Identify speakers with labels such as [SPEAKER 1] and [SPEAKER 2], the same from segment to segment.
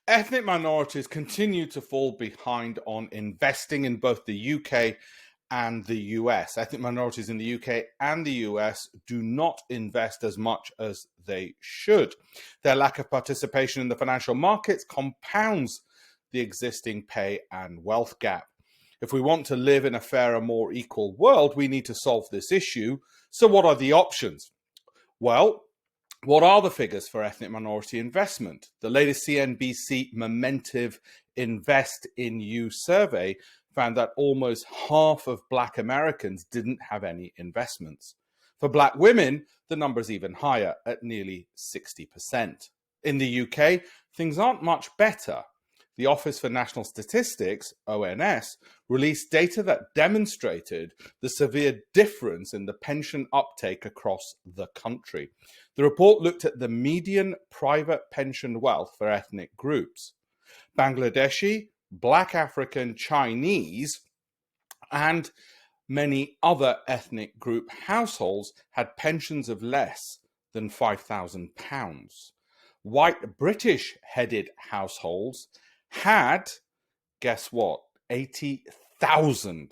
[SPEAKER 1] Ethnic minorities continue to fall behind on investing in both the UK and the US. Ethnic minorities in the UK and the US do not invest as much as they should. Their lack of participation in the financial markets compounds the existing pay and wealth gap. If we want to live in a fairer, more equal world, we need to solve this issue. So what are the options? Well, what are the figures for ethnic minority investment? The latest CNBC Momentive Invest in You survey found that almost half of Black Americans didn't have any investments. For Black women, the number is even higher at nearly 60%. In the UK, things aren't much better. The Office for National Statistics, ONS, released data that demonstrated the severe difference in the pension uptake across the country. The report looked at the median private pension wealth for ethnic groups. Bangladeshi, Black African, Chinese, and many other ethnic group households had pensions of less than £5,000. White British-headed households had, guess what, £80,000.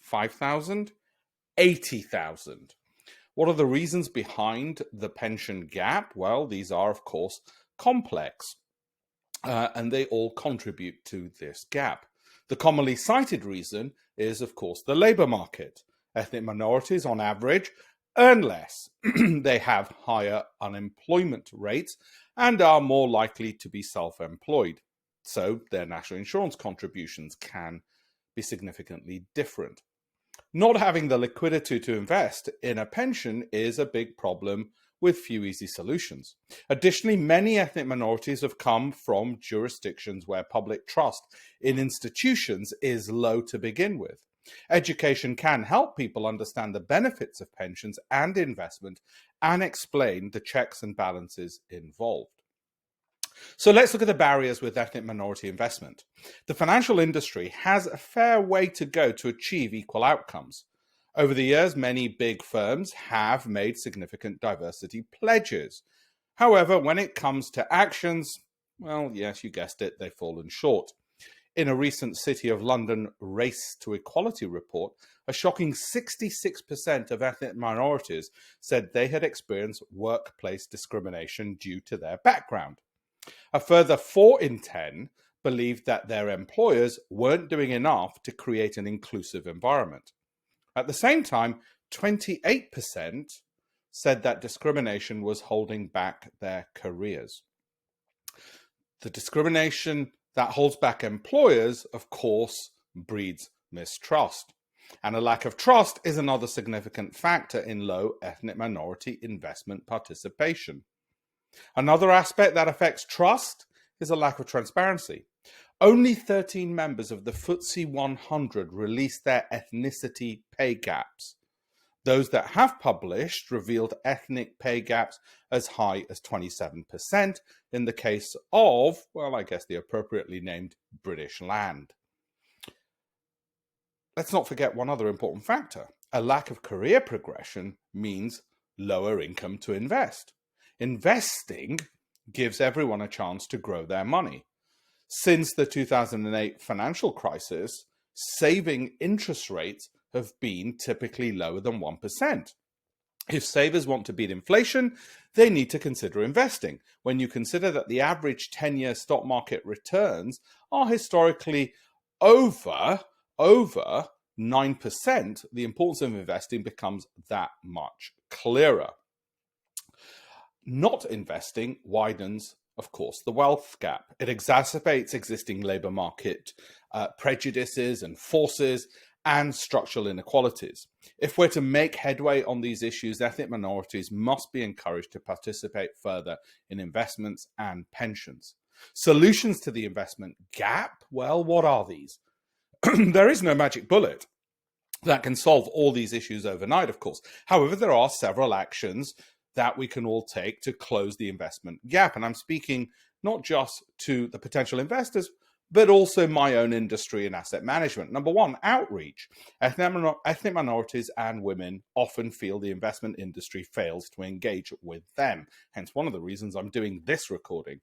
[SPEAKER 1] 5,000? 80,000. What are the reasons behind the pension gap? Well, these are, of course, complex, and they all contribute to this gap. The commonly cited reason is, of course, the labour market. Ethnic minorities, on average, earn less. They have higher unemployment rates and are more likely to be self-employed. So their national insurance contributions can be significantly different. Not having the liquidity to invest in a pension is a big problem with few easy solutions. Additionally, many ethnic minorities have come from jurisdictions where public trust in institutions is low to begin with. Education can help people understand the benefits of pensions and investment and explain the checks and balances involved. So let's look at the barriers with ethnic minority investment. The financial industry has a fair way to go to achieve equal outcomes. Over the years, many big firms have made significant diversity pledges. However, when it comes to actions, well, yes, you guessed it, they've fallen short. In a recent City of London Race to Equality report, a shocking 66% of ethnic minorities said they had experienced workplace discrimination due to their background. A further 4 in 10 believed that their employers weren't doing enough to create an inclusive environment. At the same time, 28% said that discrimination was holding back their careers. The discrimination that holds back employers, of course, breeds mistrust. And a lack of trust is another significant factor in low ethnic minority investment participation. Another aspect that affects trust is a lack of transparency. Only 13 members of the FTSE 100 released their ethnicity pay gaps. Those that have published revealed ethnic pay gaps as high as 27% in the case of, well, I guess the appropriately named British land. Let's not forget one other important factor. A lack of career progression means lower income to invest. Investing gives everyone a chance to grow their money. Since the 2008 financial crisis, saving interest rates have been typically lower than 1%. If savers want to beat inflation, they need to consider investing. When you consider that the average 10-year stock market returns are historically over 9%, the importance of investing becomes that much clearer. Not investing widens, of course, the wealth gap. It exacerbates existing labour market prejudices and forces and structural inequalities. If we're to make headway on these issues, ethnic minorities must be encouraged to participate further in investments and pensions. Solutions to the investment gap? Well, what are these? There is no magic bullet that can solve all these issues overnight, of course. However, there are several actions that we can all take to close the investment gap. And I'm speaking not just to the potential investors, but also my own industry and asset management. Number one, outreach. Ethnic minorities and women often feel the investment industry fails to engage with them. Hence, one of the reasons I'm doing this recording.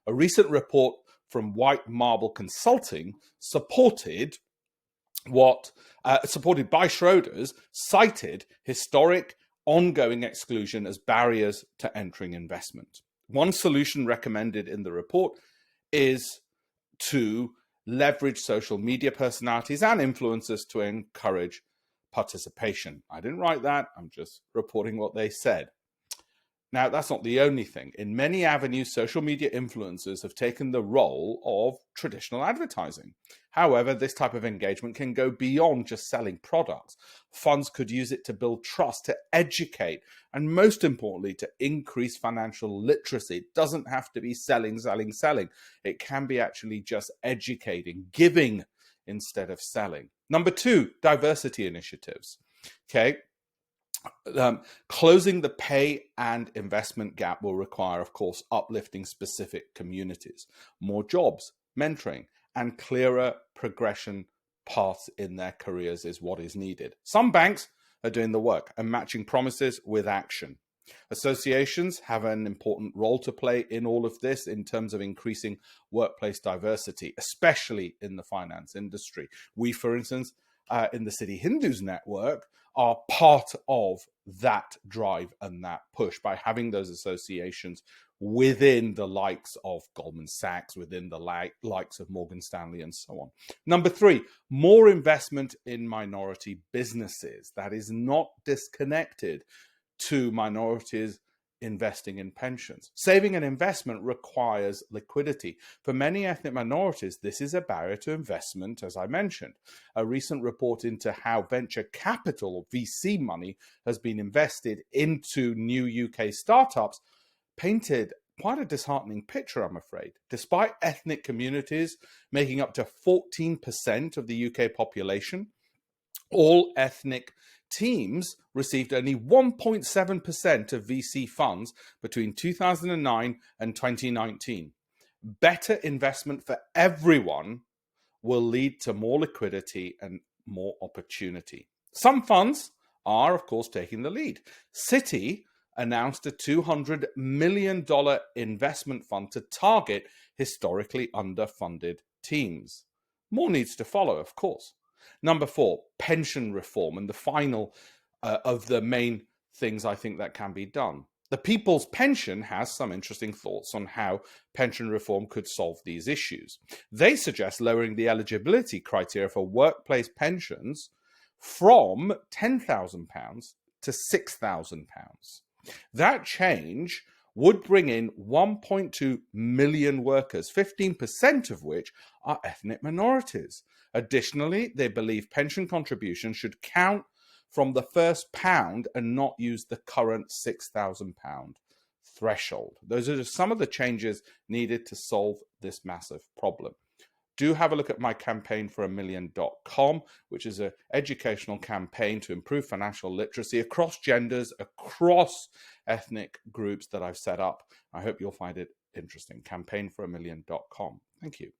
[SPEAKER 1] A recent report from White Marble Consulting supported supported by Schroders, cited historic ongoing exclusion as barriers to entering investment. One solution recommended in the report is to leverage social media personalities and influencers to encourage participation. I didn't write that. I'm just reporting what they said. Now, that's not the only thing. In many avenues, social media influencers have taken the role of traditional advertising. However, this type of engagement can go beyond just selling products. Funds could use it to build trust, to educate, and most importantly, to increase financial literacy. It doesn't have to be selling, selling, selling. It can be actually just educating, giving instead of selling. Number 2, diversity initiatives. Okay. Closing the pay and investment gap will require, of course, uplifting specific communities, more jobs, mentoring, and clearer progression paths in their careers is what is needed. Some banks are doing the work and matching promises with action. Associations have an important role to play in all of this in terms of increasing workplace diversity, especially in the finance industry. We, for instance, in the City Hindus network, are part of that drive and that push by having those associations within the likes of Goldman Sachs, within the likes of Morgan Stanley, and so on. Number 3, more investment in minority businesses. That is not disconnected to minorities investing in pensions. Saving and investment requires liquidity. For many ethnic minorities, this is a barrier to investment, as I mentioned. A recent report into how venture capital, or VC money, has been invested into new UK startups painted quite a disheartening picture, I'm afraid. Despite ethnic communities making up to 14% of the UK population, all ethnic teams received only 1.7% of VC funds between 2009 and 2019. Better investment for everyone will lead to more liquidity and more opportunity. Some funds are, of course, taking the lead. Citi announced a $200 million investment fund to target historically underfunded teams. More needs to follow, of course. Number 4, pension reform, and the final of the main things I think that can be done. The People's Pension has some interesting thoughts on how pension reform could solve these issues. They suggest lowering the eligibility criteria for workplace pensions from £10,000 to £6,000. That change would bring in 1.2 million workers, 15% of which are ethnic minorities. Additionally, they believe pension contributions should count from the first pound and not use the current £6,000 threshold. Those are just some of the changes needed to solve this massive problem. Do have a look at my campaignfor1million.com, which is an educational campaign to improve financial literacy across genders, across ethnic groups that I've set up. I hope you'll find it interesting. campaignfor1million.com. Thank you.